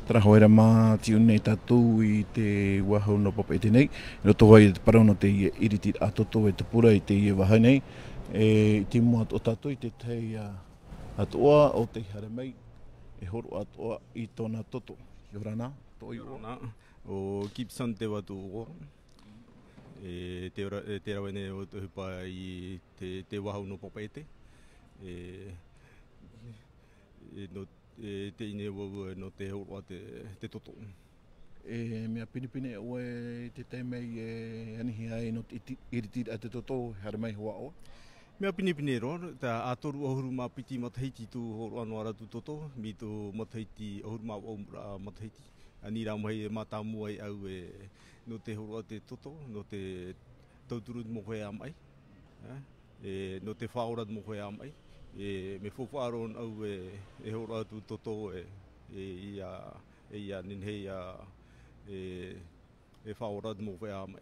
Trahoera mā tiu nei tātou I te UAHU no Papeete nei. Roto ai te parau no te IRITIRAA TOTO e te pura I te ihoa nei. E te mua o tātou I te teie atoa o te haere mai. E horo atoa I tona TOTO. Yorana, to ihoa. O Gibson Teva tu o. Te rawene o te hupa I te UAHU no Papeete. Te ine wau no te horo te toto. Mea pinipine oe te teimei anihi ai no te IRITIRAA te toto haere mai hoa oa. Mea pinipine roa, ta atoru ohuru mā piti Tahiti tu horo anō ara tu toto, mi tu Tahiti ohuru mā omura Tahiti. Ani rā mai matau ai au no te horo te toto, no te tauturu mo koe amai. No te whaora mo koe amai. Me whawharo au e horo atu toto ia ninhei e whaora mo koe amai.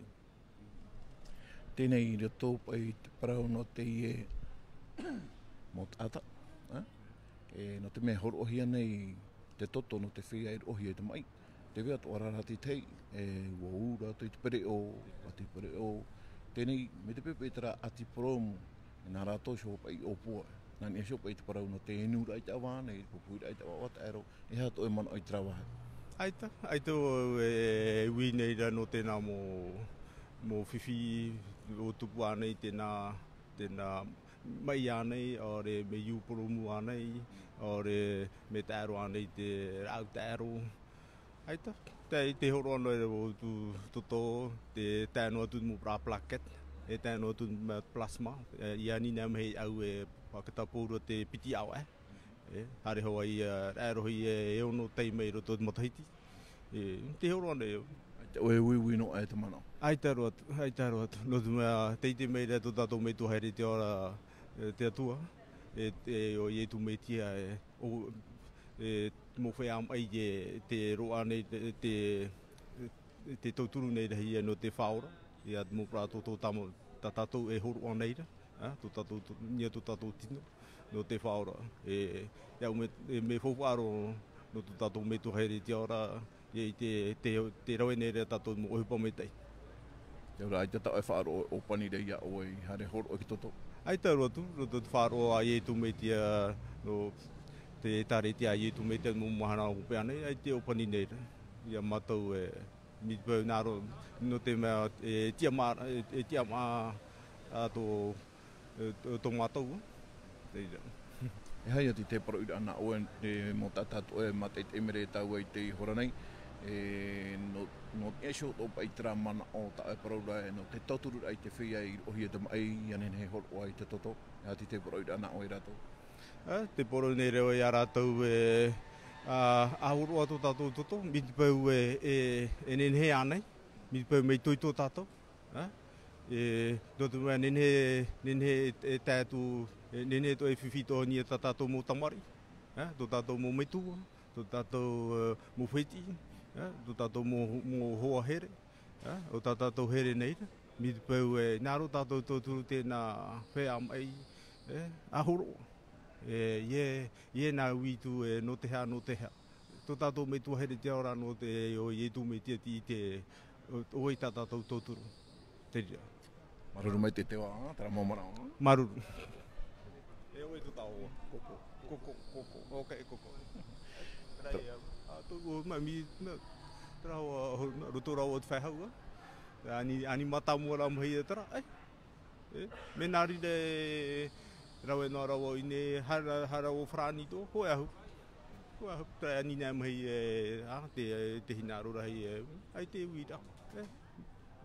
Tēnei roto pai te parau no te mo tata. No te mea horo ohia nei te toto no te whia I ohia I te mai. Te wea to ararati tei, UAHU rato I te pere o, ati pere o. Tēnei, me te pepe tera ati promu, nā rato sio pai o pua. Nani e sio pai te parau no te enu rai te awa, nei pupui rai te awa wata ero, e hato e mana oi trawaha. Aita o ui nei ra no tēnā mo whiwhi o tupu anei tēnā mai anei, o re me iuporomu anei, o re me tāro anei te rau tāro. Aita, te horo anō e o tu toto, te tāno atu mo pra plaket, e tāno atu mo plasma, I ani nā mei au e pakatapura te piti au Hare hoa I ārohi e ono teimei roto mo Tahiti. Te horo anō e o. Oe ui no ai te mana. Aita roatu. No tu mea teite mei rea to tātou mei tu haere te ora te atua. O I tu mei tia mo whai am ai te roa nei te tauturu nei rahi no te whaora. Ia mo prato tō tamo tātou e horo anei ra. Nia tō tātou tino no te whaora. Iau me whawharo no tō tātou mei tu haere te ora. I te rawene rea tātou mo ohipa me tei. Te ora, aita tau e whaaro o pani rei a oe hare horo o ki toto. Aita rotu te whaaro a tu mei tia no te tare tia tu mei tia mo mahana o pe anei, ai te o pani nei rea. Ia matau mi pau naro no te mea tia maa tō matau. E hai ati te parau ira ana oe mo tātātu e matei te emere tau ai te hora nei. No e sio tō pai tera mana o ta e parau rai no te toturu ai te whia I ohia te mai ianen he horo ai te toto. E ati te parau ira ana oe rato. Te poro nei reo I a rātou ahoro atu tātou toto. Mi te pau e nenhe anei. Mi te pau mei toito tātou. No te mea nenhe tātou, nenhe to e whiwhito ni e tātou mō tamari. To tātou mō metua, to tātou mō HITI, to tātou mō hoa haere, o tātou haere nei. Mi te pau nāro tātou tōturu tēnā whea mai ahoro. Ie nā uitu no te hea, no te hea. To tātou me tua haere te ora no te o ie tu me tia ti te oi tātou tōturu. Te ria. Maruru mai te tewa, tera maumara. Maruru. E oi tu tau koko. Ok, koko. Rai, tōku mi trao roto rau o te whaihau. Ani matau mua rau mahi e tera. Me nāri re rau e nā rau o ine hara o whrani tō, hoe ahu. Trai ani nā mahi te hinaro rahi ai te uira.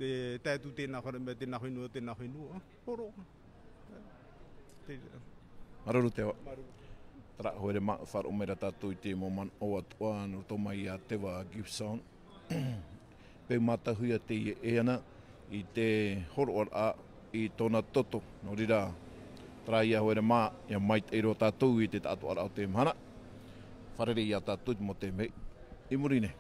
Te tātu tēnā whare mea tēnā whenua. Horo. Maruru tewa. Tara hoere maa wharo mera tātou I te moman o atoa no tō mai a Teva Gibson. Pei mata huia teie e ana I te horo a I tona toto no rira. Tara ia hoere maa ia mai te iro tātou I te tātou ara o te mhana. Farerei a tātou mo te mei. I murine.